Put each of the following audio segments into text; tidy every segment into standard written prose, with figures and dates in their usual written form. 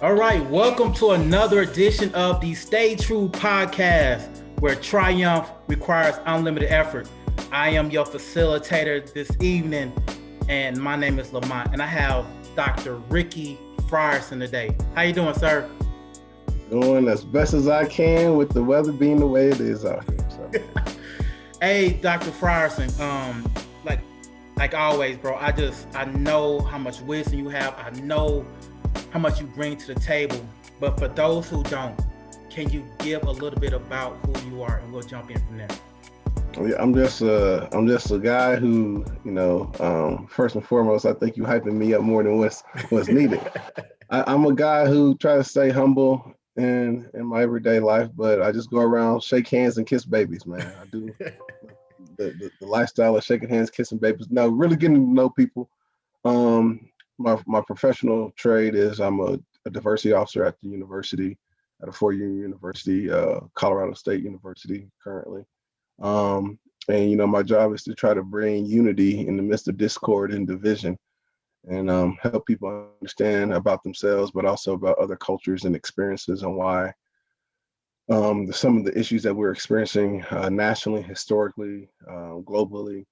All right, welcome to another edition of the Stay True podcast, where triumph requires unlimited effort. I am your facilitator this evening, and my name is Lamont, and I have Dr. Rickey Frierson today. How you doing, sir? Doing as best as I can with the weather being the way it is out here. So, Hey, Dr. Frierson, like always, bro. I know how much wisdom you have. I know how much you bring to the table. But for those who don't, can you give a little bit about who you are, and we'll jump in from there. yeah, I'm just a guy who, first and foremost, I think you hyping me up more than what's needed. I'm a guy who tries to stay humble in my everyday life, but I just go around, shake hands, and kiss babies, man. I do the lifestyle of shaking hands, kissing babies. No, really getting to know people. Um, my professional trade is I'm a diversity officer at the university, at a four-year university, Colorado State University currently. Um, and my job is to try to bring unity in the midst of discord and division, and help people understand about themselves, but also about other cultures and experiences, and why some of the issues that we're experiencing nationally, historically, globally,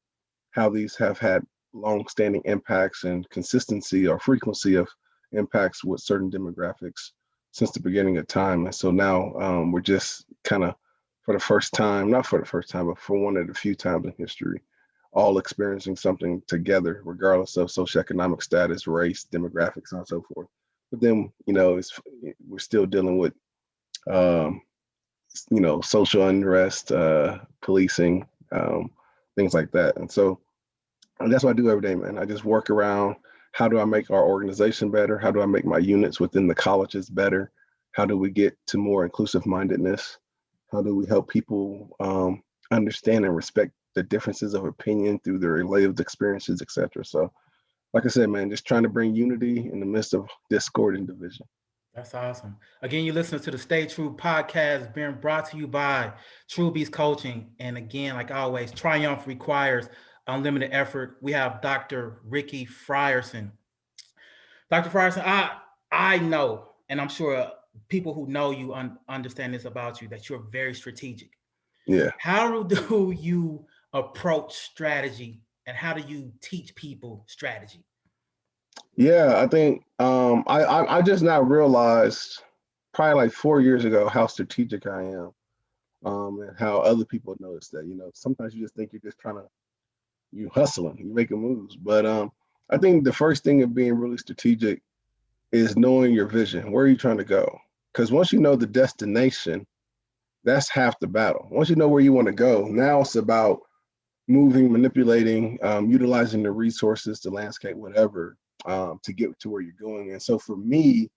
how these have had long-standing impacts and consistency or frequency of impacts with certain demographics since the beginning of time. And so now we're just kind of, for the first time, not for the first time, but for one of the few times in history, all experiencing something together, regardless of socioeconomic status, race, demographics, and so forth. But then, we're still dealing with, um, social unrest, policing, things like that. And so that's what I do every day, man. I just work around, how do I make our organization better? How do I make my units within the colleges better? How do we get to more inclusive mindedness? How do we help people understand and respect the differences of opinion through their lived experiences, et cetera? So, like I said, man, just trying to bring unity in the midst of discord and division. That's awesome. Again, you listen to the Stay True podcast being brought to you by T.R.U.E Coaching. And again, like always, triumph requires unlimited effort. We have Dr. Rickey Frierson. Dr. Frierson, I know, and I'm sure people who know you understand this about you, that you're very strategic. Yeah. How do you approach strategy, and how do you teach people strategy? Yeah, I think I just now realized probably like 4 years ago how strategic I am, and how other people notice that. Sometimes you just think you're just trying to, you hustling, you making moves. But I think the first thing of being really strategic is knowing your vision. Where are you trying to go? Because once you know the destination, that's half the battle. Once you know where you want to go, now it's about moving, manipulating, utilizing the resources, the landscape, whatever, to get to where you're going. And so for me,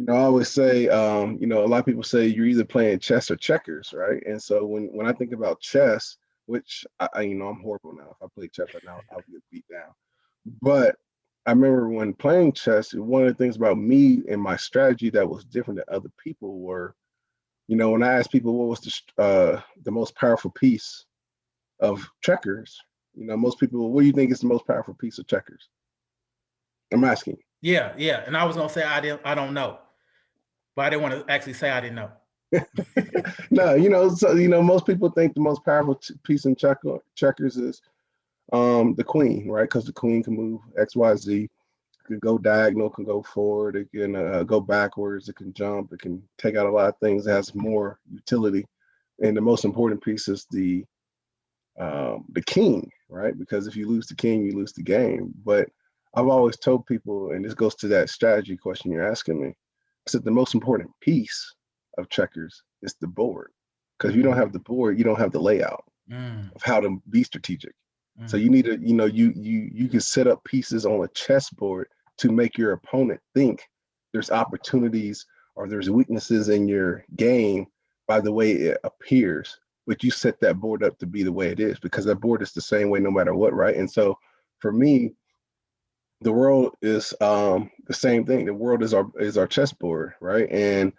I always say, a lot of people say you're either playing chess or checkers, right? And so when I think about chess, which I'm horrible now. If I play chess right now, I'll get beat down. But I remember when playing chess, one of the things about me and my strategy that was different than other people were, when I asked people what was the most powerful piece of checkers, most people, what do you think is the most powerful piece of checkers? I'm asking. Yeah, yeah. And I was gonna say I don't know, but I didn't want to actually say I didn't know. No, so most people think the most powerful piece in checkers is the queen, right? Because the queen can move X, Y, Z. It can go diagonal, can go forward, it can go backwards, it can jump, it can take out a lot of things. It has more utility, and the most important piece is the king, right? Because if you lose the king, you lose the game. But I've always told people, and this goes to that strategy question you're asking me, I said the most important piece of checkers is the board. Because if you don't Mm, have the board, you don't have the layout mm, of how to be strategic. So mm. you need to, you can set up pieces on a chessboard to make your opponent think there's opportunities or there's weaknesses in your game by the way it appears. But you set that board up to be the way it is, because that board is the same way no matter what, right? And so for me, the world is the same thing. The world is our chessboard, right? And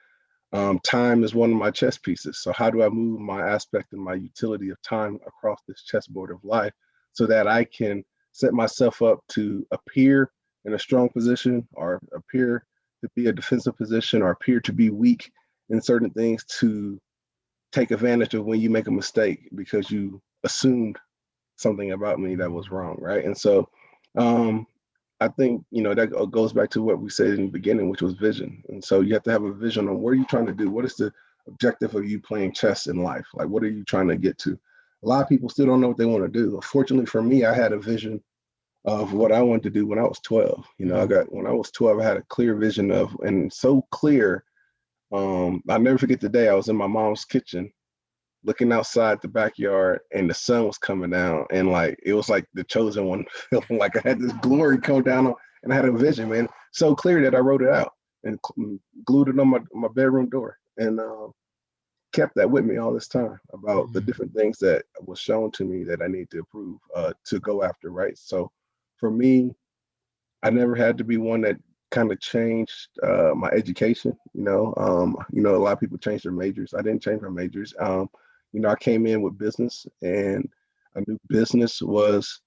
time is one of my chess pieces. So how do I move my aspect and my utility of time across this chessboard of life so that I can set myself up to appear in a strong position or appear to be a defensive position or appear to be weak in certain things to take advantage of when you make a mistake because you assumed something about me that was wrong, right? And so I think, that goes back to what we said in the beginning, which was vision. And so you have to have a vision on what are you trying to do? What is the objective of you playing chess in life? Like, what are you trying to get to? A lot of people still don't know what they want to do. Fortunately for me, I had a vision of what I wanted to do when I was 12. When I was 12, I had a clear vision of, and so clear. I'll never forget the day I was in my mom's kitchen looking outside the backyard and the sun was coming down, and like it was like the chosen one feeling like I had this glory come down on, and I had a vision, man, so clear that I wrote it out and glued it on my bedroom door, and kept that with me all this time about the different things that was shown to me that I need to improve, to go after, right? So for me, I never had to be one that kind of changed my education. A lot of people change their majors. I didn't change my majors. I came in with business, and I knew business was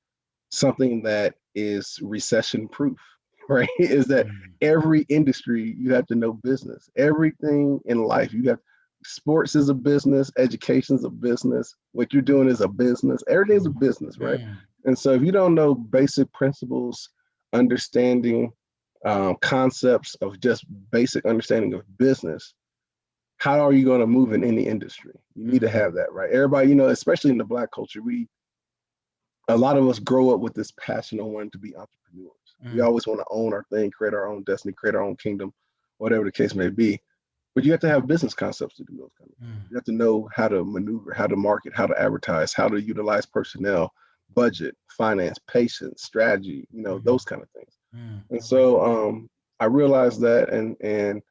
something that is recession proof, right? Is that every industry you have to know business. Everything in life you have. Sports is a business. Education is a business. What you're doing is a business. Everything's a business, right? And so if you don't know basic principles, understanding concepts of just basic understanding of business, how are you going to move in any industry? You need to have that, right? Everybody, especially in the Black culture, a lot of us grow up with this passion of wanting to be entrepreneurs. We always want to own our thing, create our own destiny, create our own kingdom, whatever the case may be. But you have to have business concepts to do those kind of things. You have to know how to maneuver, how to market, how to advertise, how to utilize personnel, budget, finance, patience, strategy, those kind of things. And so I realized that, and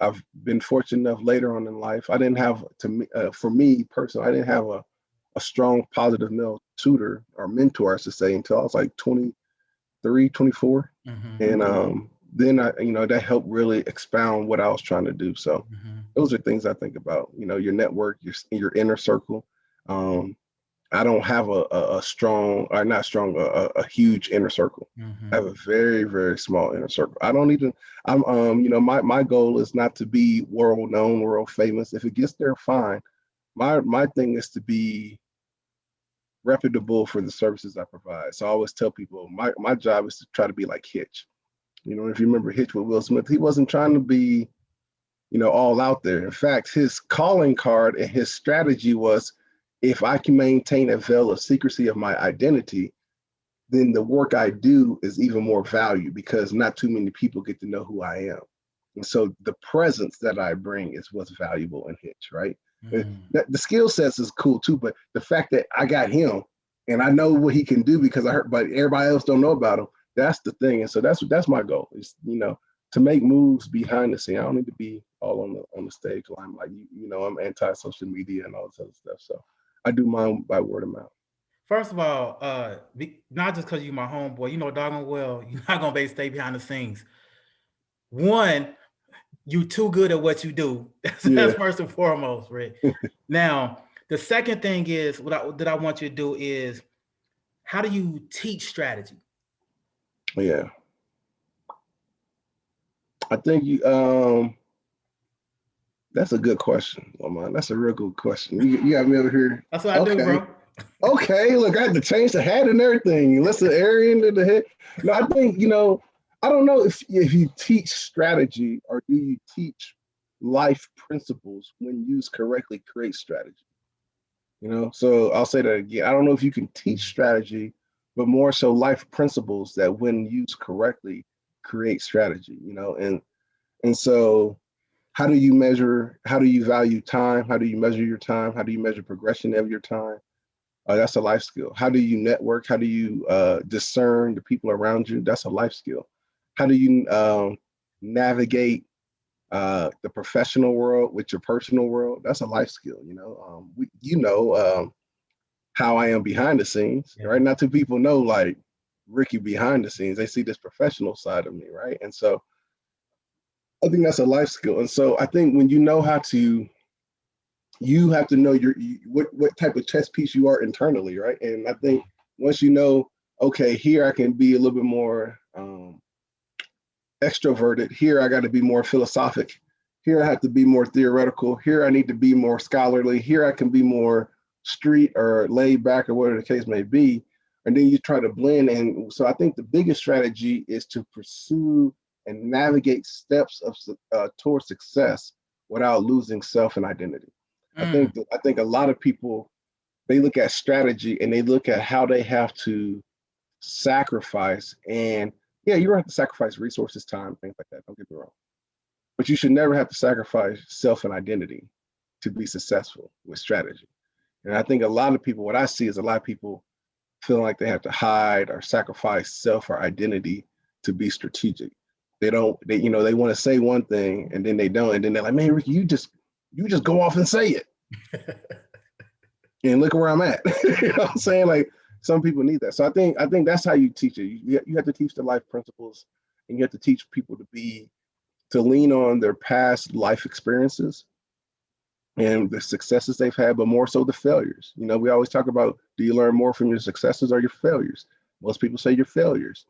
I've been fortunate enough later on in life. I didn't have for me personally, I didn't have a strong positive male tutor or mentor, I should say, until I was like 23, 24. And then that helped really expound what I was trying to do. So those are things I think about, your network, your inner circle. I don't have a strong, or not strong, a huge inner circle. I have a very, very small inner circle. I don't even, my goal is not to be world known, world famous. If it gets there, fine. My thing is to be reputable for the services I provide. So I always tell people my job is to try to be like Hitch. If you remember Hitch with Will Smith, he wasn't trying to be, all out there. In fact, his calling card and his strategy was, if I can maintain a veil of secrecy of my identity, then the work I do is even more value because not too many people get to know who I am. And so the presence that I bring is what's valuable in Hitch, right? The skill sets is cool too, but the fact that I got him and I know what he can do because I heard, but everybody else don't know about him. That's the thing. And so that's my goal is, to make moves behind the scene. I don't need to be all on the stage limelight. I'm anti-social media and all this other stuff. So I do mine by word of mouth. First of all, not just because you're my homeboy, doggone well, you're not gonna be stay behind the scenes. One, you too good at what you do. That's first and foremost, Rick. Now, the second thing is that I want you to do is, how do you teach strategy? Yeah, I think that's a good question, Lamont. That's a real good question. You got me over here. That's what I do, bro. Okay, look, I had to change the hat and everything. Listen, Arian to the head. No, I think, I don't know if you teach strategy or do you teach life principles when used correctly create strategy. So I'll say that again. I don't know if you can teach strategy, but more so life principles that when used correctly create strategy, and so how do you value time? How do you measure your time? How do you measure progression of your time? That's a life skill. How do you network? How do you discern the people around you? That's a life skill. How do you navigate the professional world with your personal world? That's a life skill. How I am behind the scenes, right? Not too people know like Rickey behind the scenes. They see this professional side of me, right? And so I think that's a life skill. And so I think when you know how to, you have to know what type of chess piece you are internally, right? And I think once you know, okay, here I can be a little bit more extroverted. Here, I got to be more philosophic. Here, I have to be more theoretical. Here, I need to be more scholarly. Here, I can be more street or laid back or whatever the case may be. And then you try to blend. And so I think the biggest strategy is to pursue and navigate steps of towards success without losing self and identity. Mm. I think a lot of people, they look at strategy and they look at how they have to sacrifice. And yeah, you don't have to sacrifice resources, time, things like that. Don't get me wrong. But you should never have to sacrifice self and identity to be successful with strategy. And I think a lot of people, what I see is a lot of people feeling like they have to hide or sacrifice self or identity to be strategic. They don't, they want to say one thing and then they don't. And then they're like, man, Ricky, you just go off and say it. And look where I'm at. You know what I'm saying? Like some people need that. So I think that's how you teach it. You have to teach the life principles, and you have to teach people to lean on their past life experiences and the successes they've had, but more so the failures. We always talk about, do you learn more from your successes or your failures? Most people say your failures.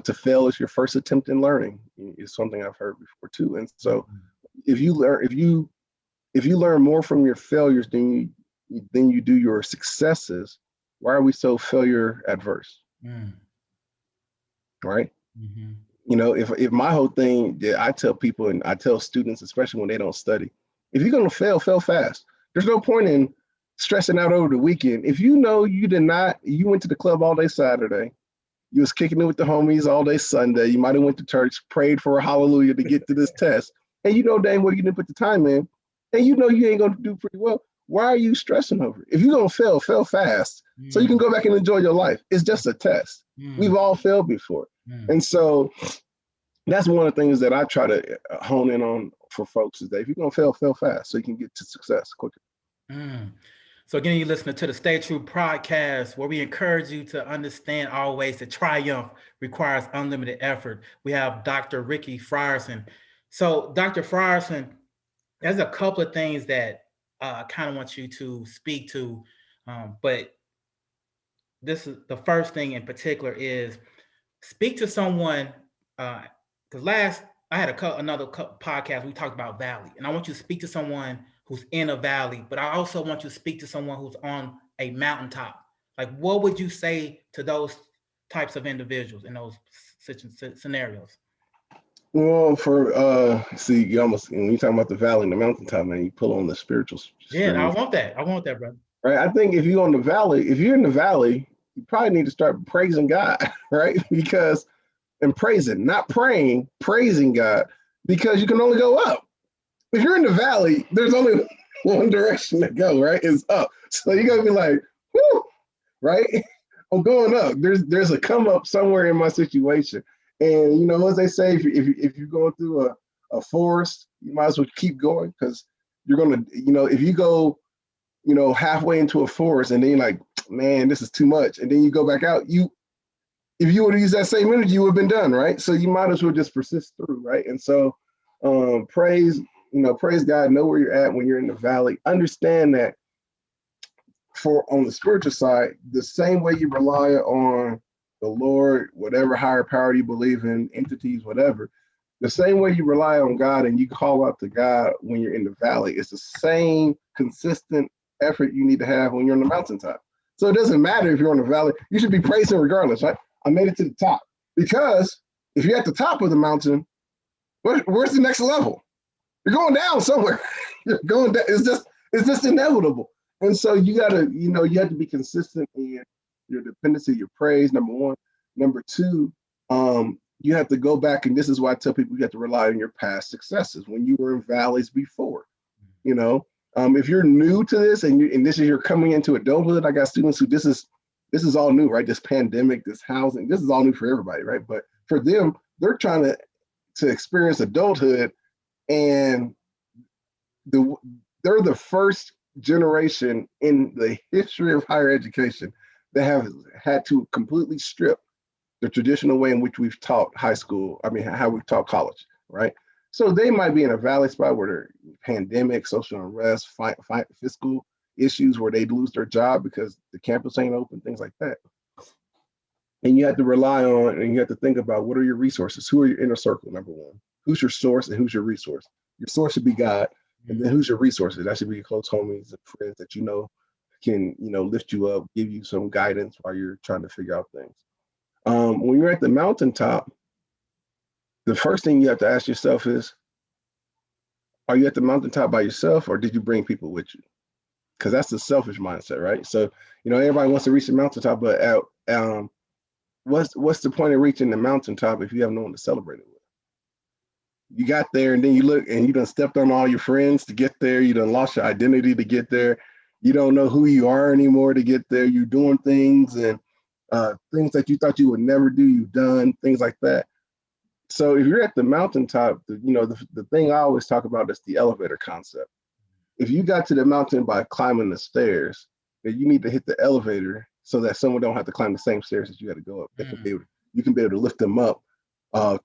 To fail is your first attempt in learning is something I've heard before too. And so if you learn more from your failures than you do your successes, why are we so failure adverse? Right? Mm-hmm. If my whole thing that I tell people and I tell students, especially when they don't study, if you're going to fail fast. There's no point in stressing out over the weekend. If you know you went to the club all day Saturday, you was kicking it with the homies all day Sunday, you might have went to church, prayed for a hallelujah to get to this test, and dang well you didn't put the time in, and you ain't going to do pretty well. Why are you stressing over it? If you're going to fail fast, so you can go back and enjoy your life. It's just a test. We've all failed before. And so that's one of the things that I try to hone in on for folks is that if you're going to fail fast so you can get to success quicker. So again, you're listening to the Stay True podcast, where we encourage you to understand always that triumph requires unlimited effort. We have Dr. Rickey Frierson. So Dr. Frierson, there's a couple of things that I kind of want you to speak to, but this is the first thing in particular is speak to someone, because last I had another podcast, we talked about valley, and I want you to speak to someone who's in a valley, but I also want you to speak to someone who's on a mountaintop. Like, what would you say to those types of individuals in those scenarios? Well, see, you almost, when you talk about the valley and the mountaintop, man, you pull on the spiritual Yeah, I strings. want that. I want that, brother. Right. I think if you're in the valley, you probably need to start praising God, right? Because and praising, not praying, praising God, because you can only go up. If you're in the valley, there's only one direction to go, right? It's up. So you gotta be like, whoo, right? I'm going up. There's a come up somewhere in my situation. And as they say, if you're going through a forest, you might as well keep going because you're gonna, if you go, halfway into a forest and then you're like, man, this is too much. And then you go back out, if you would have used that same energy, you would have been done, right? So you might as well just persist through, right? And so praise God, know where you're at when you're in the valley. Understand that on the spiritual side, the same way you rely on the Lord, whatever higher power you believe in, entities, whatever, the same way you rely on God and you call out to God when you're in the valley, it's the same consistent effort you need to have when you're on the mountaintop. So it doesn't matter if you're on the valley, you should be praising regardless, right? I made it to the top. Because if you're at the top of the mountain, where's the next level? You're going down somewhere. You're going down. It's just inevitable. And so you gotta, you have to be consistent in your dependency, your praise, number one. Number two, you have to go back, and this is why I tell people you have to rely on your past successes when you were in valleys before. If you're new to this and this is you're coming into adulthood, I got students who this is all new, right? This pandemic, this housing, this is all new for everybody, right? But for them, they're trying to experience adulthood, and they're the first generation in the history of higher education that have had to completely strip the traditional way in which we've taught high school. I mean, how we've taught college, right? So they might be in a valley spot where there's pandemic, social unrest, fiscal issues where they lose their job because the campus ain't open, things like that. And you have to rely on, and you have to think about, what are your resources? Who are your inner circle, number one? Who's your source and who's your resource? Your source should be God. And then who's your resources? That should be your close homies and friends that you know can, lift you up, give you some guidance while you're trying to figure out things. When you're at the mountaintop, the first thing you have to ask yourself is, are you at the mountaintop by yourself, or did you bring people with you? Because that's the selfish mindset, right? So, everybody wants to reach the mountaintop, but what's the point of reaching the mountaintop if you have no one to celebrate it with? You got there and then you look and you done stepped on all your friends to get there. You done lost your identity to get there. You don't know who you are anymore to get there. You're doing things and things that you thought you would never do, you've done, things like that. So if you're at the mountaintop, the thing I always talk about is the elevator concept. If you got to the mountain by climbing the stairs, then you need to hit the elevator so that someone don't have to climb the same stairs that you had to go up. You can be able to lift them up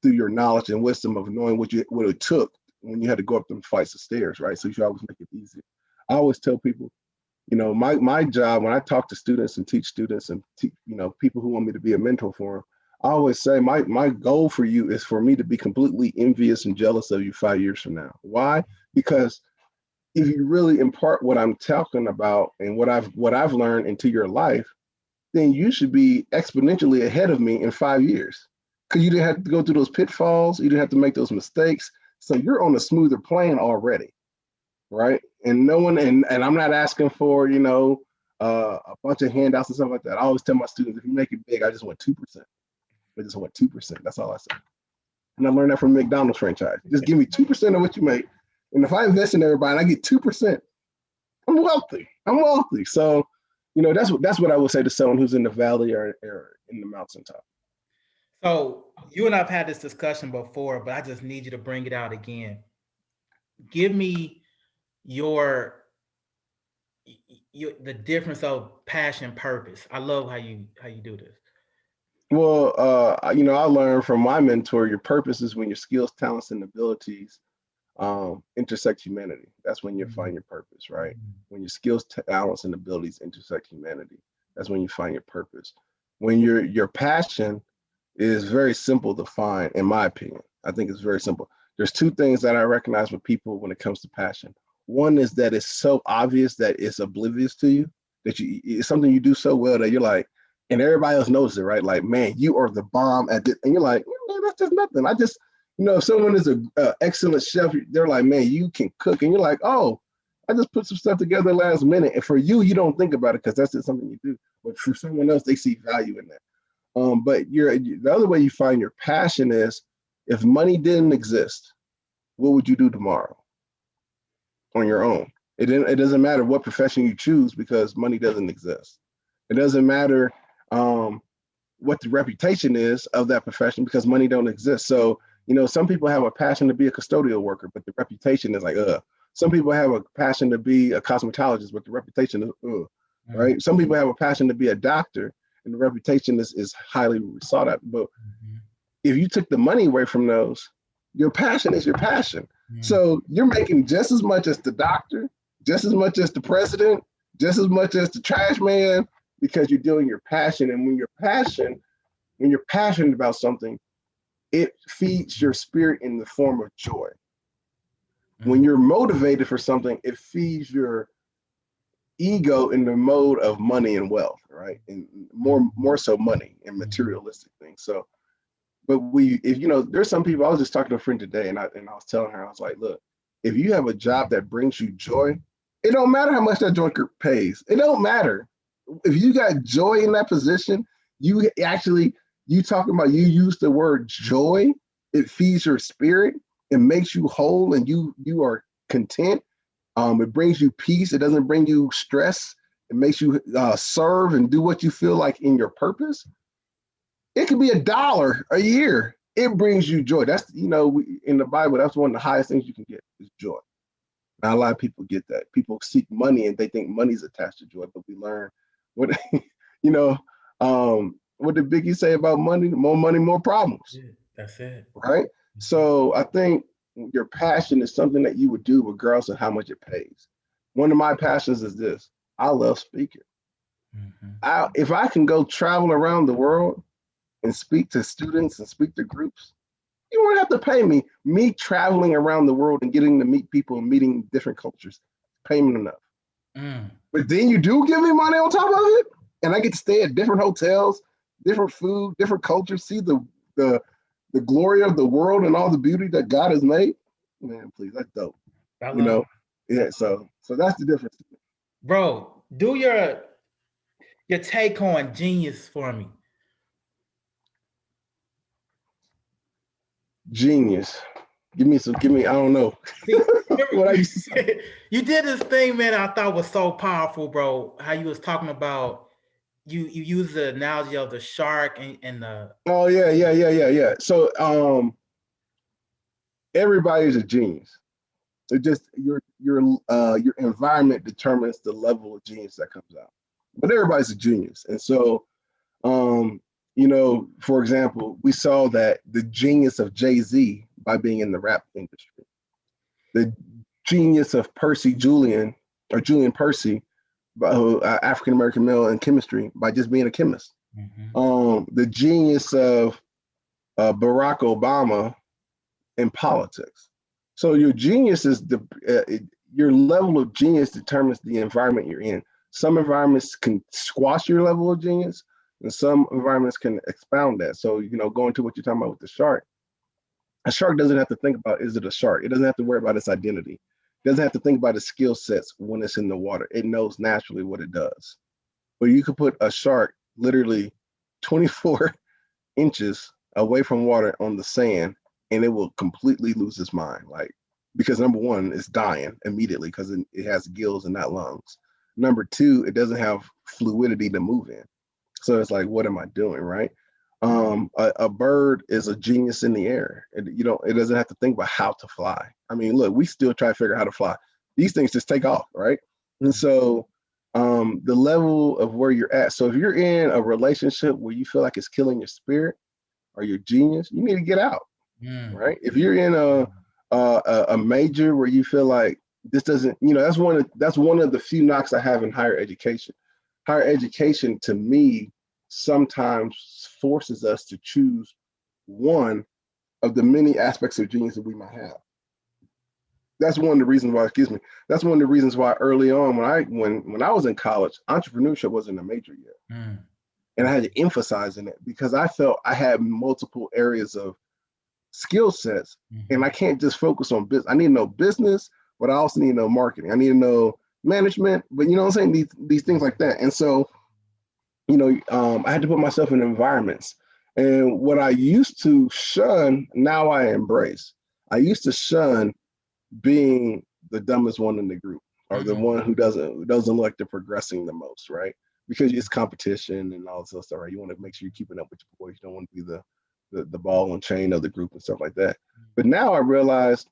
through your knowledge and wisdom of knowing what it took when you had to go up them flights of stairs, right? So you should always make it easy. I always tell people, my job when I talk to students and teach students and people who want me to be a mentor for them, I always say my goal for you is for me to be completely envious and jealous of you 5 years from now. Why? Because if you really impart what I'm talking about and what I've learned into your life, then you should be exponentially ahead of me in 5 years. Because you didn't have to go through those pitfalls, you didn't have to make those mistakes. So you're on a smoother plane already, right? And no one, and I'm not asking for, a bunch of handouts and stuff like that. I always tell my students, if you make it big, I just want 2%. I just want 2%. That's all I say. And I learned that from McDonald's franchise. Just give me 2% of what you make. And if I invest in everybody and I get 2%, I'm wealthy. So, that's what I would say to someone who's in the valley or in the mountaintop. So you and I've had this discussion before, but I just need you to bring it out again. Give me the difference of passion and purpose. I love how you do this. Well, I learned from my mentor, your purpose is when your skills, talents, and abilities intersect humanity. That's when you find your purpose, right? When your skills, talents, and abilities intersect humanity, that's when you find your purpose. When your passion is very simple to find, in my opinion. I think it's very simple. There's two things that I recognize with people when it comes to passion. One is that it's so obvious that it's oblivious to you, that it's something you do so well that you're like, and everybody else knows it, right? Like, man, you are the bomb at this. And you're like, man, that's just nothing. If someone is an excellent chef, they're like, man, you can cook. And you're like, oh, I just put some stuff together last minute. And for you, you don't think about it because that's just something you do. But for someone else, they see value in that. But the other way you find your passion is, if money didn't exist, what would you do tomorrow on your own? It doesn't matter what profession you choose because money doesn't exist. It doesn't matter what the reputation is of that profession because money don't exist. So, some people have a passion to be a custodial worker, but the reputation is like, Some people have a passion to be a cosmetologist, but the reputation is, right? Some people have a passion to be a doctor, and the reputation is highly sought after. But if you took the money away from those, your passion is your passion. So you're making just as much as the doctor, just as much as the president, just as much as the trash man, because you're doing your passion. And when you're passionate about something, it feeds your spirit in the form of joy. When you're motivated for something, it feeds your ego in the mode of money and wealth, right? And more so money and materialistic things. So, but there's some people. I was just talking to a friend today, and I was telling her, I was like, look, if you have a job that brings you joy, it don't matter how much that joint pays. It don't matter. If you got joy in that position, you talking about, you use the word joy, it feeds your spirit, it makes you whole, and you are content. It brings you peace. It doesn't bring you stress. It makes you serve and do what you feel like in your purpose. It could be $1 a year. It brings you joy. That's, in the Bible, that's one of the highest things you can get is joy. Now, a lot of people get that. People seek money and they think money's attached to joy, but we learn what, what did Biggie say about money? More money, more problems. Yeah, that's it. Right? So I think your passion is something that you would do regardless of how much it pays. One of my passions is this. I love speaking. If I can go travel around the world and speak to students and speak to groups, you won't have to pay me. Me traveling around the world and getting to meet people and meeting different cultures, payment enough. Mm. But then you do give me money on top of it, and I get to stay at different hotels, different food, different cultures, see the the glory of the world and all the beauty that God has made. Man, please, that's dope. I You love know, it. yeah. So that's the difference. Bro, do your take on genius for me. Genius. Give me some. Give me. I don't know See, remember, what I used to say. you did this thing, man, I thought was so powerful, bro. How you was talking about you use the analogy of the shark and the Oh yeah. So everybody's a genius. It just your environment determines the level of genius that comes out. But everybody's a genius, and so um, for example, we saw that the genius of Jay-Z by being in the rap industry, the genius of Percy Julian or Julian Percy, African American male in chemistry, by just being a chemist. Mhm. The genius of Barack Obama in politics. So your genius is your level of genius determines the environment you're in. Some environments can squash your level of genius, and some environments can expound that. So going to what you're talking about with the shark, a shark doesn't have to think about is it a shark. It doesn't have to worry about its identity. It doesn't have to think about its skill sets when it's in the water. It knows naturally what it does. But you could put a shark literally 24 inches away from water on the sand, and it will completely lose its mind. Like, because number one, it's dying immediately because it has gills and not lungs. Number two, it doesn't have fluidity to move in. So it's like, what am I doing, right? A bird is a genius in the air. It doesn't have to think about how to fly. I mean, look, we still try to figure out how to fly. These things just take off, right? And so the level of where you're at. So if you're in a relationship where you feel like it's killing your spirit or your genius, you need to get out, Mm. right? If you're in a major where you feel like this doesn't, that's one of the few knocks I have in higher education. Higher education to me sometimes forces us to choose one of the many aspects of genius that we might have. That's one of the reasons why, excuse me, that's one of the reasons why early on when I was in college, entrepreneurship wasn't a major yet. Mm. And I had to emphasize in it because I felt I had multiple areas of skill sets, and I Mhm. can't just focus on business. I need to know business, but I also need to know marketing. I need to know management, but you know what I'm saying? These things like that. And so, I had to put myself in environments. And what I used to shun, now I embrace. I used to shun being the dumbest one in the group or the Mm. one who doesn't look like they're progressing the most, right? Because it's competition and all this other stuff, right? You want to make sure you're keeping up with your boys. You don't want to be the ball and chain of the group and stuff like that. But now I realize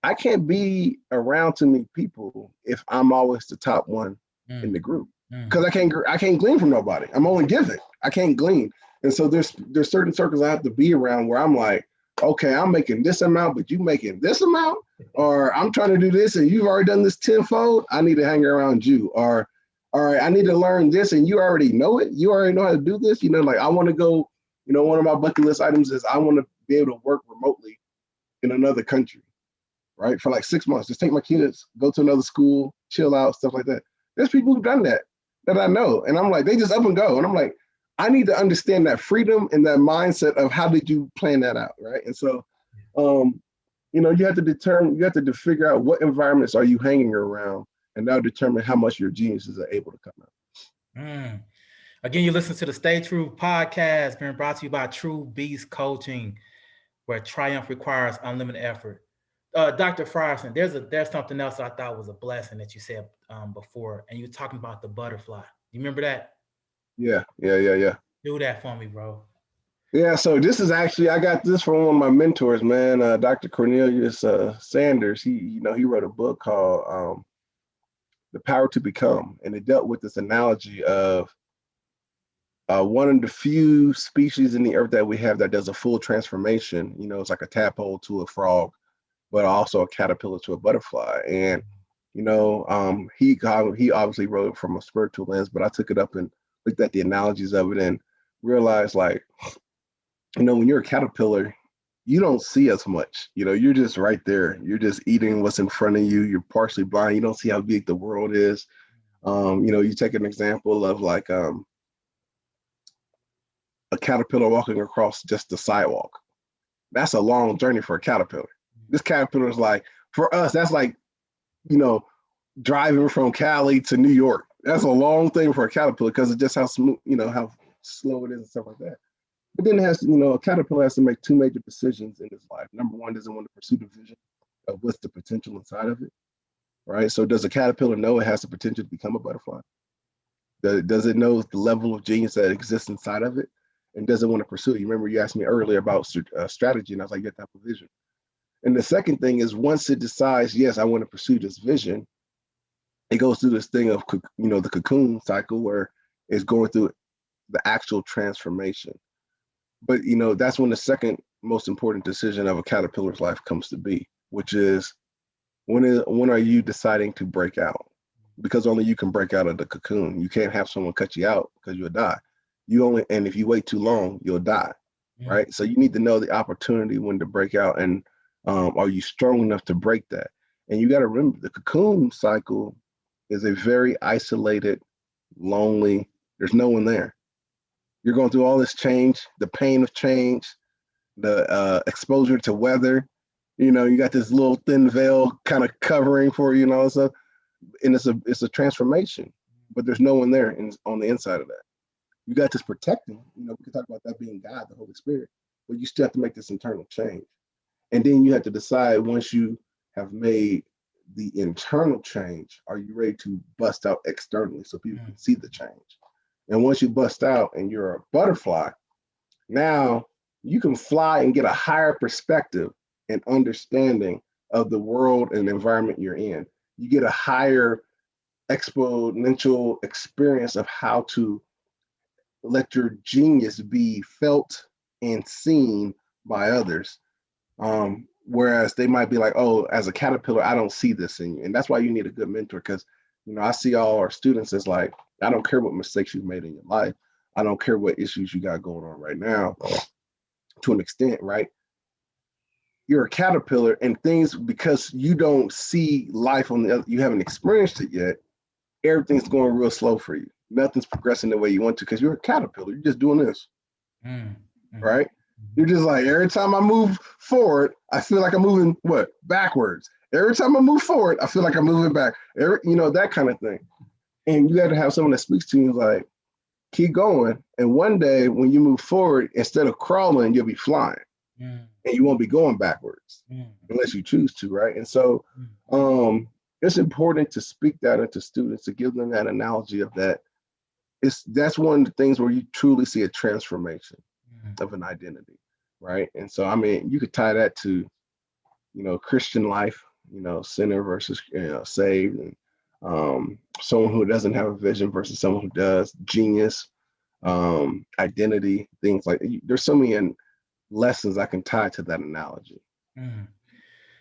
I can't be around too many people if I'm always the top one in Mm. the group Mm. because I can't glean from nobody. I'm only giving. I can't glean, and so there's certain circles I have to be around where I'm like, okay, I'm making this amount, but you making this amount, or I'm trying to do this and you've already done this tenfold. I need to hang around you, or all right, I need to learn this and you already know it. You already know how to do this. Like I want to go. One of my bucket list items is I want to be able to work remotely in another country, right? For like 6 months. Just take my kids, go to another school, chill out, stuff like that. There's people who've done that I know. And I'm like, they just up and go. And I'm like, I need to understand that freedom and that mindset of how did you plan that out, right? And so, you have to figure out what environments are you hanging around, and that'll determine how much your geniuses are able to come out. Mm. Again, you listen to the Stay True podcast being brought to you by True Beast Coaching, where triumph requires unlimited effort. Dr. Frierson, there's something else I thought was a blessing that you said before, and you were talking about the butterfly. You remember that? Yeah. Do that for me, bro. Yeah, so this is actually I got this from one of my mentors, man, Dr. Cornelius Sanders. He wrote a book called "The Power to Become," and it dealt with this analogy of one of the few species in the earth that we have that does a full transformation. It's like a tadpole to a frog, but also a caterpillar to a butterfly. And he obviously wrote it from a spiritual lens, but I took it up and looked at the analogies of it. And realize like, when you're a caterpillar, you don't see as much. You're just right there. You're just eating what's in front of you. You're partially blind. You don't see how big the world is. You take an example of like a caterpillar walking across just the sidewalk. That's a long journey for a caterpillar. This caterpillar is like, for us, that's like, you know, driving from Cali to New York. That's a long thing for a caterpillar because of just how smooth, how slow it is and stuff like that. But then it has to, a caterpillar has to make two major decisions in its life. Number one, does it want to pursue the vision of what's the potential inside of it, right? So does a caterpillar know it has the potential to become a butterfly? Does it know the level of genius that exists inside of it? And does it want to pursue it? You remember you asked me earlier about strategy, and I was like, you have to have a vision. And the second thing is once it decides, yes, I want to pursue this vision, it goes through this thing of, the cocoon cycle where it's going through the actual transformation. But, that's when the second most important decision of a caterpillar's life comes to be, which is when are you deciding to break out? Because only you can break out of the cocoon. You can't have someone cut you out because you'll die. And if you wait too long, you'll die, right? So you need to know the opportunity when to break out, and are you strong enough to break that? And you got to remember the cocoon cycle is a very isolated, lonely, there's no one there. You're going through all this change, the pain of change, the exposure to weather. You got this little thin veil kind of covering for you and all this stuff. And it's a transformation, but there's no one there on the inside of that. You got this protecting, we can talk about that being God, the Holy Spirit, but you still have to make this internal change. And then you have to decide once you have made the internal change, are you ready to bust out externally so people can see the change? And once you bust out and you're a butterfly, now you can fly and get a higher perspective and understanding of the world and the environment you're in. You get a higher exponential experience of how to let your genius be felt and seen by others. Whereas they might be like, oh, as a caterpillar, I don't see this in you. And that's why you need a good mentor, because, I see all our students as like, I don't care what mistakes you've made in your life. I don't care what issues you got going on right now, to an extent, right? You're a caterpillar, and things, because you don't see life on the other, you haven't experienced it yet, everything's going real slow for you. Nothing's progressing the way you want to because you're a caterpillar. You're just doing this, right? You're just like, every time I move forward, I feel like I'm moving backwards. Every time I move forward, I feel like I'm moving back. That kind of thing. And you got to have someone that speaks to you like, keep going. And one day when you move forward, instead of crawling, you'll be flying. And you won't be going backwards unless you choose to, right? And so it's important to speak that into students, to give them that analogy of that. That's one of the things where you truly see a transformation of an identity, right? And so, you could tie that to, Christian life, sinner versus saved, and someone who doesn't have a vision versus someone who does, genius, identity, things like there's so many lessons I can tie to that analogy.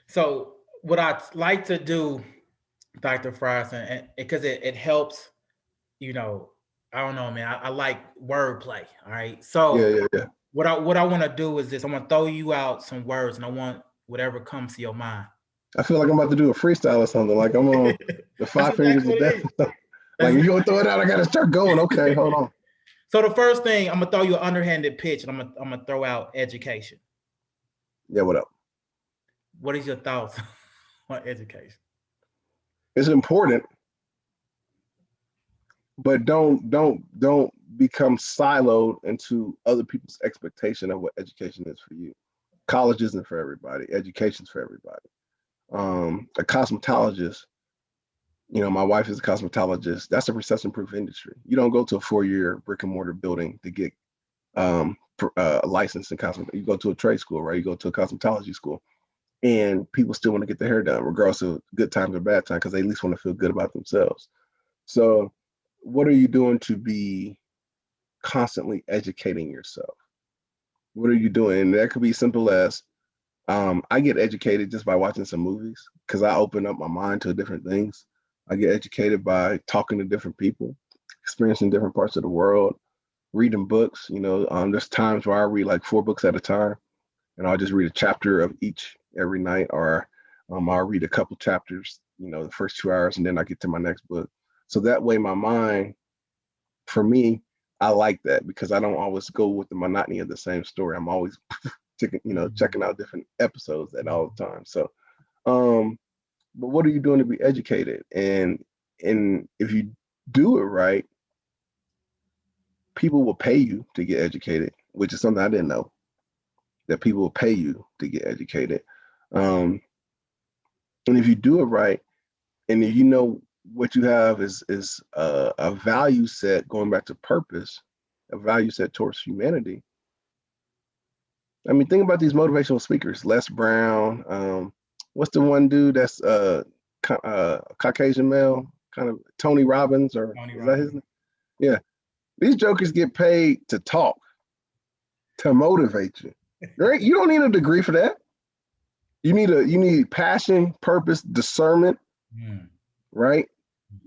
So what I like to do, Dr. Frierson, because it helps, I don't know, man. I like wordplay. All right. So yeah. what I want to do is this. I'm gonna throw you out some words, and I want whatever comes to your mind. I feel like I'm about to do a freestyle or something. Like I'm on the five fingers of death. Like if you want to throw it out, I gotta start going. Okay, hold on. So the first thing, I'm gonna throw you an underhanded pitch, and I'm gonna throw out education. Yeah, what up? What is your thoughts on education? It's important, but don't become siloed into other people's expectation of what education is for you. College isn't for everybody. Education's for everybody. A cosmetologist, my wife is a cosmetologist. That's a recession-proof industry. You don't go to a 4-year brick and mortar building to get a license in cosmetology. You go to a trade school, right? You go to a cosmetology school, and people still want to get their hair done, regardless of good times or bad times, because they at least want to feel good about themselves. So what are you doing to be constantly educating yourself? What are you doing? And that could be simple as I get educated just by watching some movies because I open up my mind to different things. I get educated by talking to different people, experiencing different parts of the world. reading books. There's times where I read like 4 books at a time, and I'll just read a chapter of each every night, or I'll read a couple chapters, the first 2 hours, and then I get to my next book. So that way, my mind, for me, I like that because I don't always go with the monotony of the same story. I'm always checking out different episodes at all the time. So, but what are you doing to be educated? And if you do it right, people will pay you to get educated, which is something I didn't know, that people will pay you to get educated. And if you do it right, and if you know what you have is a value set, going back to purpose, a value set towards humanity. I mean, think about these motivational speakers, Les Brown. What's the one dude that's Caucasian male, kind of Tony Robbins, or Tony is that his Robbins. name? Yeah. These jokers get paid to talk, to motivate you. Right? You don't need a degree for that. You need passion, purpose, discernment, right?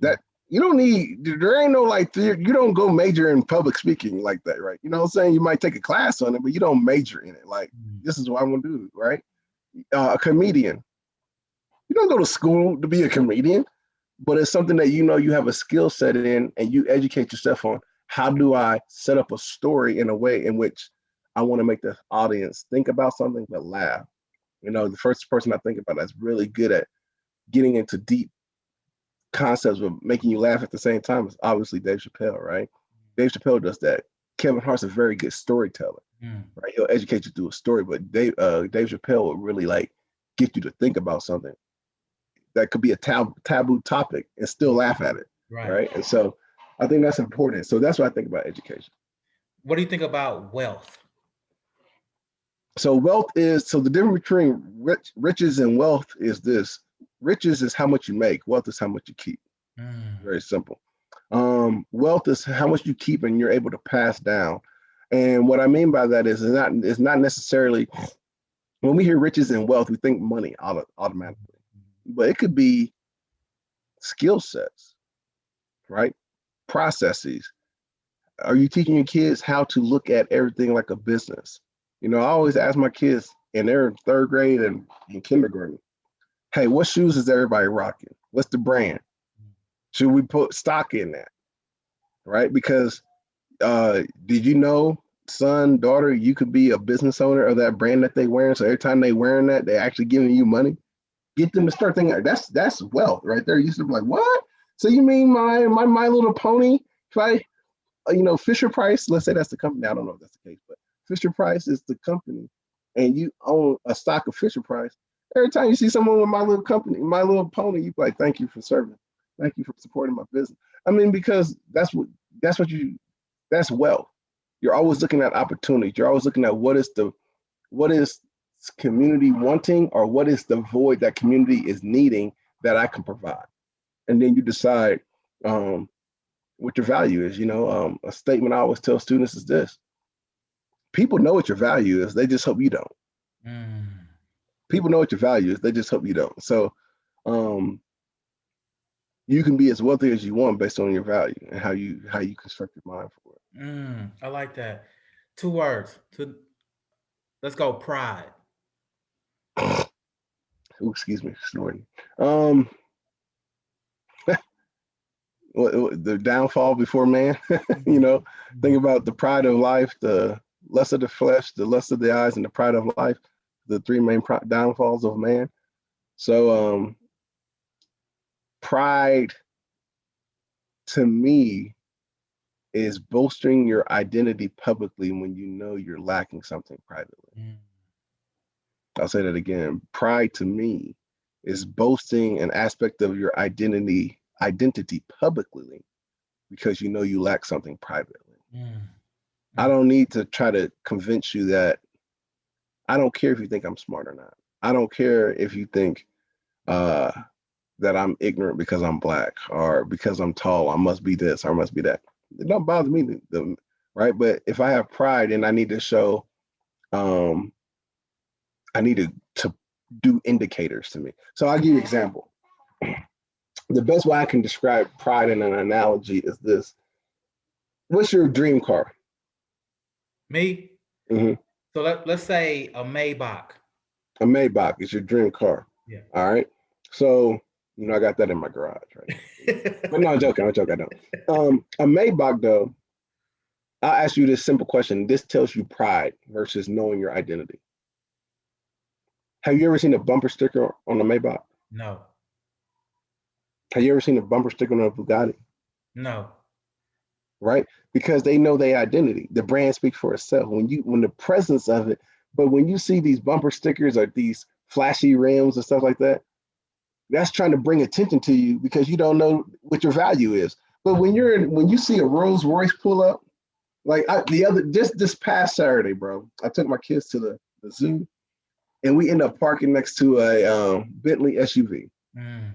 That you don't need. There ain't no like you don't go major in public speaking like that, right? You know what I'm saying? You might take a class on it, but you don't major in it. Like, this is what I'm gonna do, right? A comedian. You don't go to school to be a comedian, but it's something that you have a skill set in, and you educate yourself on. How do I set up a story in a way in which I want to make the audience think about something but laugh? The first person I think about that's really good at getting into deep concepts but making you laugh at the same time is obviously Dave Chappelle, right? Dave Chappelle does that. Kevin Hart's a very good storyteller, right? He'll educate you through a story, but Dave Chappelle will really like get you to think about something that could be a taboo topic and still laugh at it, right? And so I think that's important. So that's what I think about education. What do you think about wealth? So the difference between riches and wealth is this. Riches is how much you make. Wealth is how much you keep. Very simple. Wealth is how much you keep and you're able to pass down. And what I mean by that is it's not necessarily, when we hear riches and wealth, we think money automatically, but it could be skill sets, right? Processes. Are you teaching your kids how to look at everything like a business? I always ask my kids, and they're in 3rd grade and in kindergarten, hey, what shoes is everybody rocking? What's the brand? Should we put stock in that? Right? Because did you know, son, daughter, you could be a business owner of that brand that they wearing. So every time they wearing that, they're actually giving you money. Get them to start thinking that's wealth right there. You used to be like, what? So you mean my Little Pony? If I, Fisher Price, let's say that's the company. I don't know if that's the case, but Fisher Price is the company, and you own a stock of Fisher Price. Every time you see someone with My Little Company, My Little Pony, you be like, thank you for serving. Thank you for supporting my business. I mean, because that's wealth. You're always looking at opportunities. You're always looking at what is community wanting, or what is the void that community is needing that I can provide. And then you decide what your value is. A statement I always tell students is this: people know what your value is, they just hope you don't. People know what your value is, they just hope you don't. So you can be as wealthy as you want based on your value and how you construct your mind for it. I like that. 2 words. Let's go. Pride. Ooh, excuse me, snorting. The downfall before man. Think about the pride of life, the lust of the flesh, the lust of the eyes, and the pride of life, the 3 main downfalls of man. So pride to me is bolstering your identity publicly when you know you're lacking something privately. I'll say that again. Pride to me is boasting an aspect of your identity publicly because you know you lack something privately. I don't need to try to convince you that. I don't care if you think I'm smart or not. I don't care if you think that I'm ignorant because I'm Black, or because I'm tall, I must be this or I must be that. It don't bother me, right? But if I have pride and I need to show, I need to do indicators to me. So I'll give you an example. The best way I can describe pride in an analogy is this. What's your dream car? Me? Hmm. So let's say a Maybach. A Maybach is your dream car. Yeah. All right. So, I got that in my garage right now. But no, I'm joking. I'm joking. I don't. A Maybach, though, I'll ask you this simple question. This tells you pride versus knowing your identity. Have you ever seen a bumper sticker on a Maybach? No. Have you ever seen a bumper sticker on a Bugatti? No. Right? Because they know their identity. The brand speaks for itself. When the presence of it, but when you see these bumper stickers or these flashy rims and stuff like that, that's trying to bring attention to you because you don't know what your value is. But when you see a Rolls Royce pull up, like just this past Saturday, bro, I took my kids to the zoo and we ended up parking next to a Bentley SUV. Mm.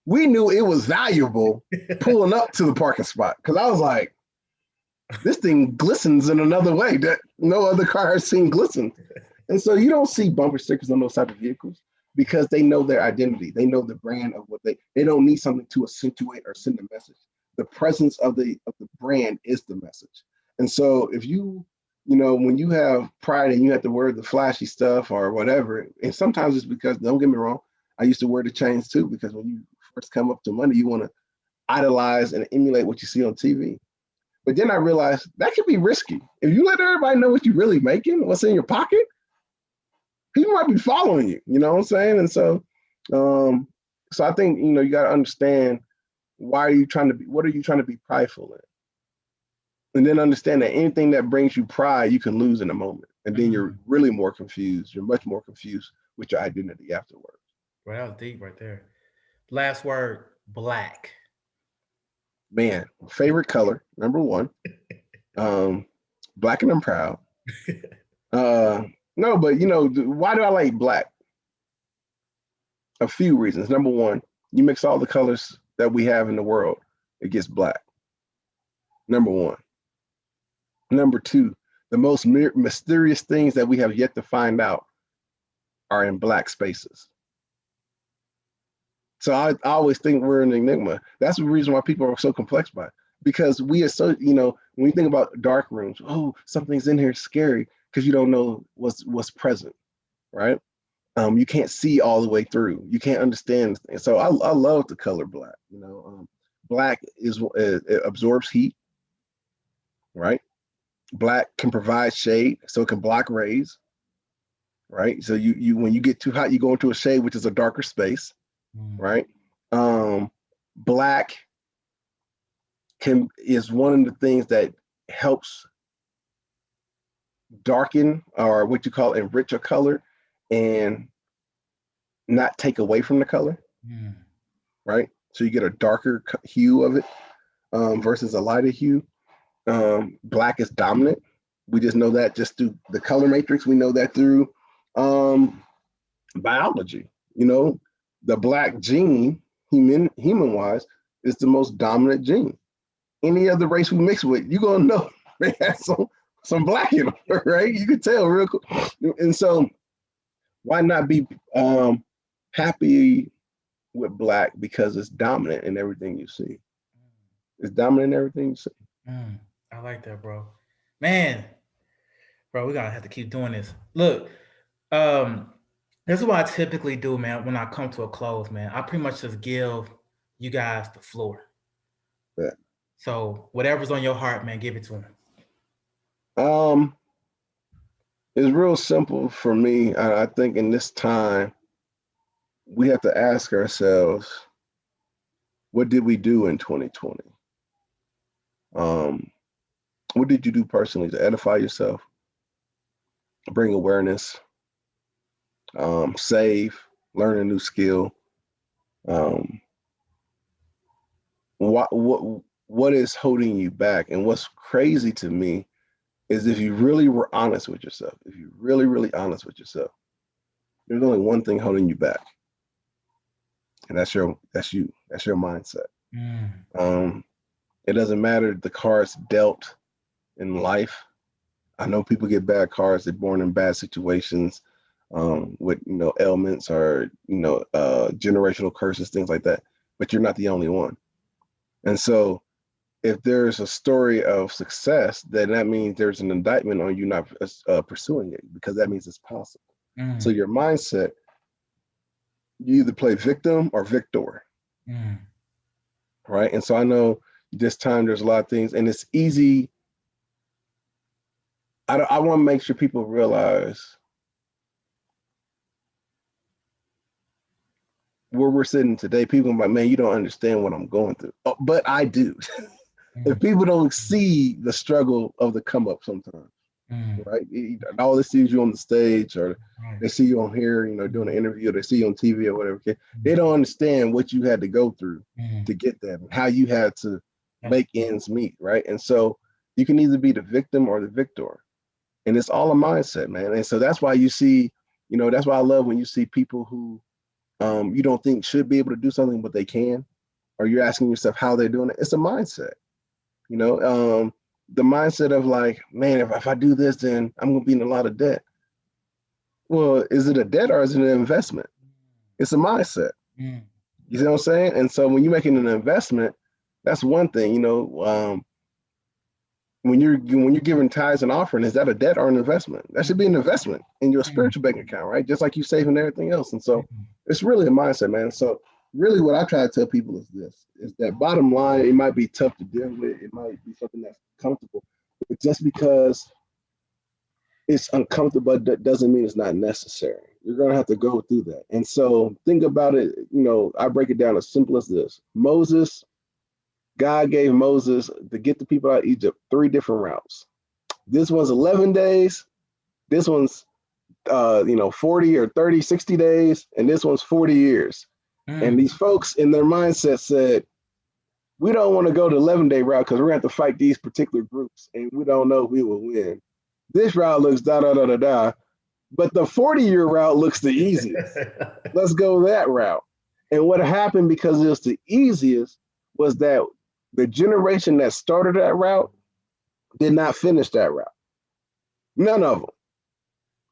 We knew it was valuable pulling up to the parking spot because I was like, this thing glistens in another way that no other car has seen glisten. And so you don't see bumper stickers on those type of vehicles because they know their identity. They know the brand of what they don't need something to accentuate or send a message. The presence of the brand is the message. And so if when you have pride and you have to wear the flashy stuff or whatever, and sometimes it's because, don't get me wrong, I used to wear the chains too, because when you first come up to money, you want to idolize and emulate what you see on TV. But then I realized that could be risky. If you let everybody know what you're really making, what's in your pocket, people might be following you. You know what I'm saying? And um, so I think you got to understand what are you trying to be prideful in, and then understand that anything that brings you pride, you can lose in a moment, and then you're Mm. really more confused. You're much more confused with your identity afterwards. Well, that was deep right there. Last word, black. Man, favorite color number one, um, black and I'm proud. Uh, no, but why do I like black? A few reasons. Number one, you mix all the colors that we have in the world, it gets black. Number one. Number two, the most mysterious things that we have yet to find out are in black spaces. So I always think we're an enigma. That's the reason why people are so complex by it. Because we are so, when you think about dark rooms, oh, something's in here scary because you don't know what's present, right? You can't see all the way through. You can't understand. And so I love the color black. Black it absorbs heat, right? Black can provide shade, so it can block rays, right? So you when you get too hot, you go into a shade, which is a darker space, Mm. right? Um, Black is one of the things that helps darken or what you call enrich a color and not take away from the color, Mm. right? So you get a darker hue of it versus a lighter hue. Black is dominant. We just know that just through the color matrix. We know that through um, biology. The black gene, human wise, is the most dominant gene. Any other race we mix with, you're gonna know they have some black in them, right? You can tell real cool. And so, why not be happy with black because it's dominant in everything you see. It's dominant in everything you see. Mm. I like that, bro. Man, bro, we're gonna have to keep doing this. Look, um, this is what I typically do, man, when I come to a close, man. I pretty much just give you guys the floor. Yeah. So whatever's on your heart, man, give it to them. Um, it's real simple for me. I think in this time, we have to ask ourselves, what did we do in 2020? Um, what did you do personally to edify yourself, bring awareness, save, learn a new skill? Um, what is holding you back? And what's crazy to me is if you really were honest with yourself, if you're really, really honest with yourself, there's only one thing holding you back, and that's you. That's your mindset. Mm. Um, it doesn't matter the cards dealt in life. I know people get bad cards. They're born in bad situations with ailments or generational curses, things like that. But you're not the only one. And so if there's a story of success, then that means there's an indictment on you not pursuing it, because that means it's possible. So your mindset, you either play victim or victor, right? And so I know this time there's a lot of things, and it's easy. I want to make sure people realize where we're sitting today. People are like, man, you don't understand what I'm going through. Oh, but I do. If people don't see the struggle of the come up sometimes, right? All they see is you on the stage, or they see you on here, doing an interview, or they see you on TV or whatever. They don't understand what you had to go through to get that, and how you had to make ends meet, right? And so you can either be the victim or the victor. And it's all a mindset, man. And so that's why you see, that's why I love when you see people who you don't think should be able to do something, but they can, or you're asking yourself how they're doing it. It's a mindset. The mindset of like, man, if I do this, then I'm going to be in a lot of debt. Well, is it a debt or is it an investment? It's a mindset. You see what I'm saying? And so when you're making an investment, that's one thing. When you're giving tithes and offering, is that a debt or an investment? That should be an investment in your spiritual bank account, right? Just like you saving everything else. And so it's really a mindset, man. So really what I try to tell people is this, is that bottom line, it might be tough to deal with. It might be something that's comfortable, but just because it's uncomfortable, that doesn't mean it's not necessary. You're going to have to go through that. And so think about it. I break it down as simple as this. God gave Moses to get the people out of Egypt 3 different routes. This one's 11 days. This one's 40 or 30, 60 days. And this one's 40 years. And these folks in their mindset said, we don't want to go the 11-day route because we're going to have to fight these particular groups, and we don't know if we will win. This route looks da-da-da-da-da, but the 40-year route looks the easiest. Let's go that route. And what happened, because it was the easiest, was that the generation that started that route did not finish that route. None of them,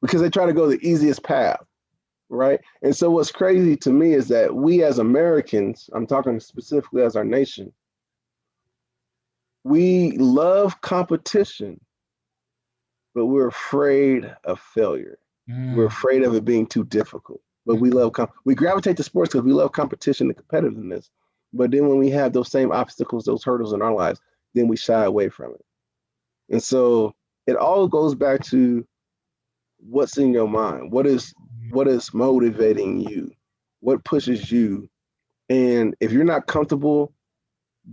because they try to go the easiest path. Right. And so what's crazy to me is that we as Americans, I'm talking specifically as our nation, we love competition, but we're afraid of failure. We're afraid of it being too difficult. But we gravitate to sports because we love competition and competitiveness. But then when we have those same obstacles, those hurdles in our lives, then we shy away from it. And so it all goes back to what's in your mind. What is motivating you? What pushes you? And if you're not comfortable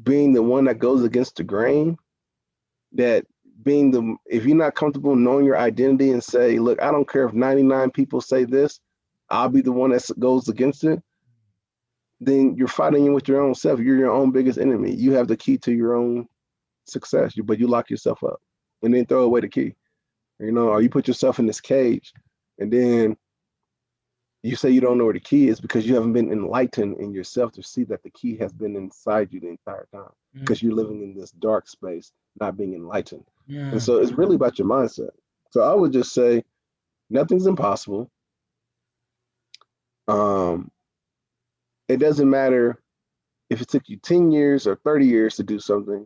being the one that goes against the grain, if you're not comfortable knowing your identity and say, look, I don't care if 99 people say this, I'll be the one that goes against it, then you're fighting with your own self. You're your own biggest enemy. You have the key to your own success, but you lock yourself up and then throw away the key. Or you put yourself in this cage, and then you say you don't know where the key is because you haven't been enlightened in yourself to see that the key has been inside you the entire time, because you're living in this dark space, not being enlightened. And so it's really about your mindset. So I would just say nothing's impossible. It doesn't matter if it took you 10 years or 30 years to do something.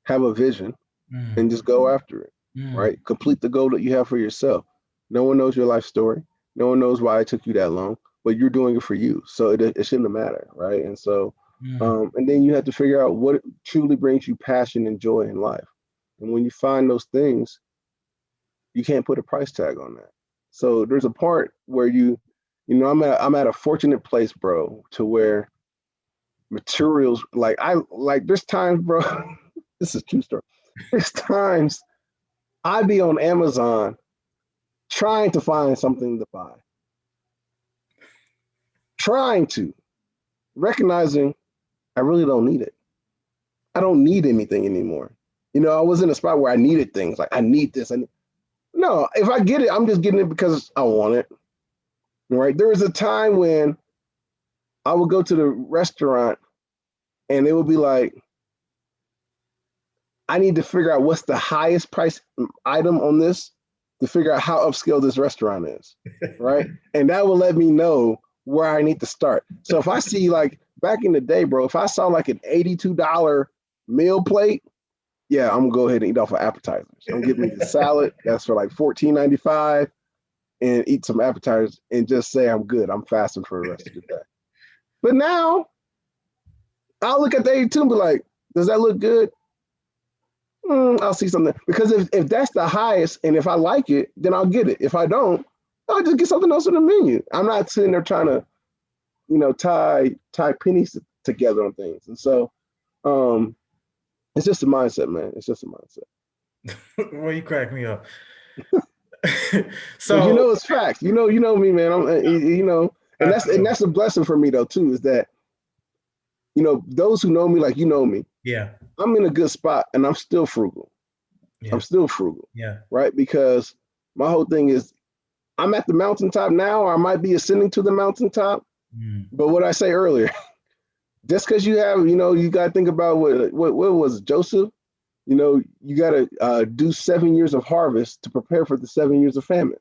Have a vision and just go after it, right? Complete the goal that you have for yourself. No one knows your life story. No one knows why it took you that long, but you're doing it for you. So it shouldn't matter, right? And so, and then you have to figure out what truly brings you passion and joy in life. And when you find those things, you can't put a price tag on that. So there's a part where I'm at a fortunate place, bro, to where materials, there's times, bro, this is a true story. There's times I be on Amazon trying to find something to buy. Recognizing I really don't need it. I don't need anything anymore. I was in a spot where I needed things. Like, I need this. No, if I get it, I'm just getting it because I want it. Right? There was a time when I would go to the restaurant and it would be like, I need to figure out what's the highest price item on this to figure out how upscale this restaurant is, right? And that will let me know where I need to start. So if I see, like, back in the day, bro, if I saw like an $82 Meal plate, yeah, I'm gonna go ahead and eat off of appetizers. I'm getting me the salad that's for like $14.95 and eat some appetizers and just say I'm good. I'm fasting for the rest of the day. But now I'll look at the 82 and be like, does that look good? I'll see something. Because if that's the highest and if I like it, then I'll get it. If I don't, I'll just get something else on the menu. I'm not sitting there trying to, tie pennies together on things. And so it's just a mindset, man. It's just a mindset. Well, you crack me up. So it's facts. You know me, man. And that's a blessing for me though too. Is that those who know me like me. Yeah. I'm in a good spot, and I'm still frugal. Yeah. I'm still frugal. Yeah. Right, because my whole thing is I'm at the mountaintop now, or I might be ascending to the mountaintop. But what I say earlier, just because you have, you got to think about what was it, Joseph? You got to do 7 years of harvest to prepare for the 7 years of famine.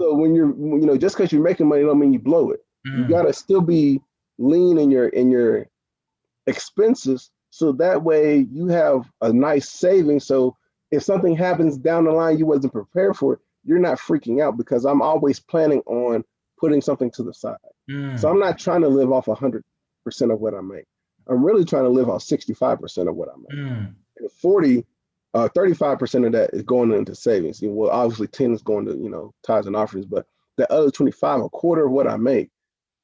So when you're, just because you're making money don't mean you blow it. You got to still be lean in your expenses, so that way you have a nice saving. So if something happens down the line you wasn't prepared for, you're not freaking out, because I'm always planning on putting something to the side. So I'm not trying to live off 100% of what I make. I'm really trying to live off 65% of what I make. And 35% of that is going into savings. Well, obviously 10 is going to, tithes and offerings, but the other 25, a quarter of what I make,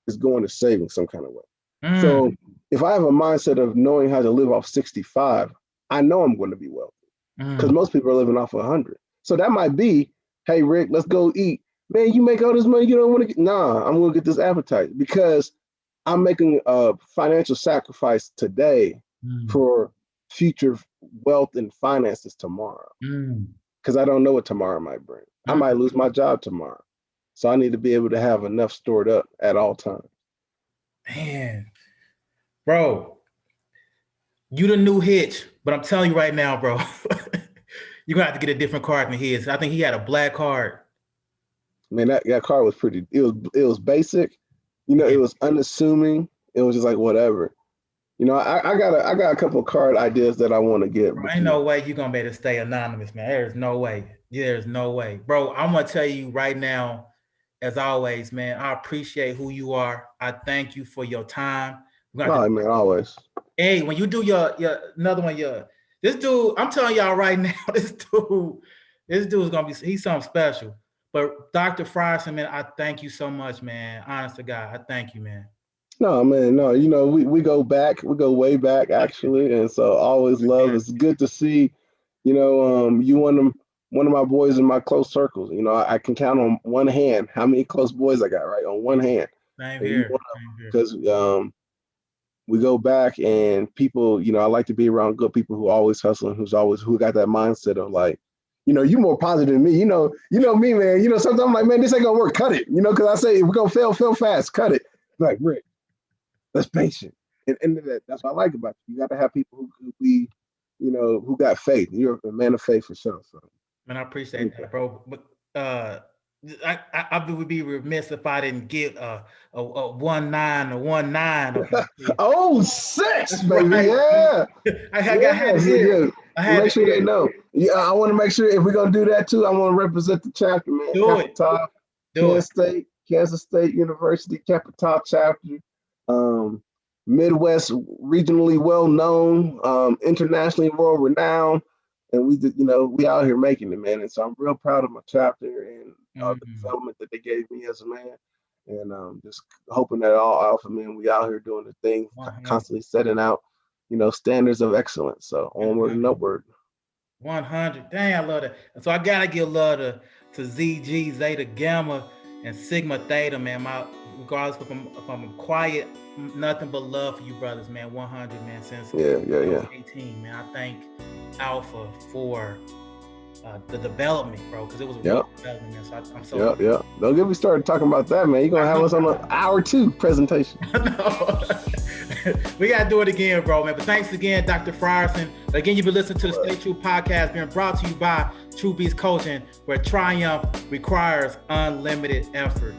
is going to savings some kind of way. So if I have a mindset of knowing how to live off 65, I know I'm going to be wealthy, because most people are living off 100. So that might be, hey, Rick, let's go eat. Man, you make all this money, you don't want to get, nah, I'm going to get this appetite, because I'm making a financial sacrifice today for future wealth and finances tomorrow, because I don't know what tomorrow might bring. I might lose my job tomorrow. So I need to be able to have enough stored up at all times. Man, bro, you the new Hitch, but I'm telling you right now, bro, you're going to have to get a different card than his. I think he had a black card. Man, that card was pretty, it was basic, it was unassuming. It was just like, whatever. I got a couple of card ideas that I want to get. Bro, ain't no way you're going to be able to stay anonymous, man. There's no way. There's no way. Bro, I'm going to tell you right now, as always, man, I appreciate who you are. I thank you for your time. Man, always. Hey, when you do your another one, this dude, I'm telling y'all right now, this dude is going to be, he's something special. But Dr. Frierson, man, I thank you so much, man. Honest to God, I thank you, man. No, man, no. We go back. We go way back, actually, and so always love. It's good to see. You one of my boys in my close circles. I can count on one hand how many close boys I got. Right, on one hand. Same here. Because we go back, and people. I like to be around good people who always hustling, who got that mindset of like, you more positive than me. You know me, man. Sometimes I'm like, man, this ain't gonna work. Cut it. Because I say if we're gonna fail fast. Cut it. Like, Rick, that's patient. And that's what I like about you. You got to have people who be, who got faith. You're a man of faith for sure. So. Man, I appreciate that, bro. But I would be remiss if I didn't get a 1-9 or 1-9. 06, baby. Right. Yeah. I had to hear. Yeah. Make sure they know. Yeah, I want to make sure if we're gonna do that too, I want to represent the chapter, man. Do it. Kansas State University, Capital chapter, Midwest, regionally well known, internationally world renowned, and we out here making it, man. And so I'm real proud of my chapter and the development that they gave me as a man, and just hoping that all alpha men, we out here doing the thing, constantly setting out, standards of excellence. So onward and upward. 100. Dang, I love that. And so I gotta give love to ZG, Zeta, Gamma, and Sigma Theta, man. Regardless if I'm quiet, nothing but love for you brothers, man. 100, man. Since 18, man. I thank Alpha for the development, bro, because it was a real development, man. So I'm so yeah. Don't get me started talking about that, man. You're gonna have us on an hour 2 presentation. No. We gotta do it again, bro, man. But thanks again, Dr. Frierson. Again, you've been listening to the Stay True podcast, being brought to you by T.R.U.E Coaching, where triumph requires unlimited effort.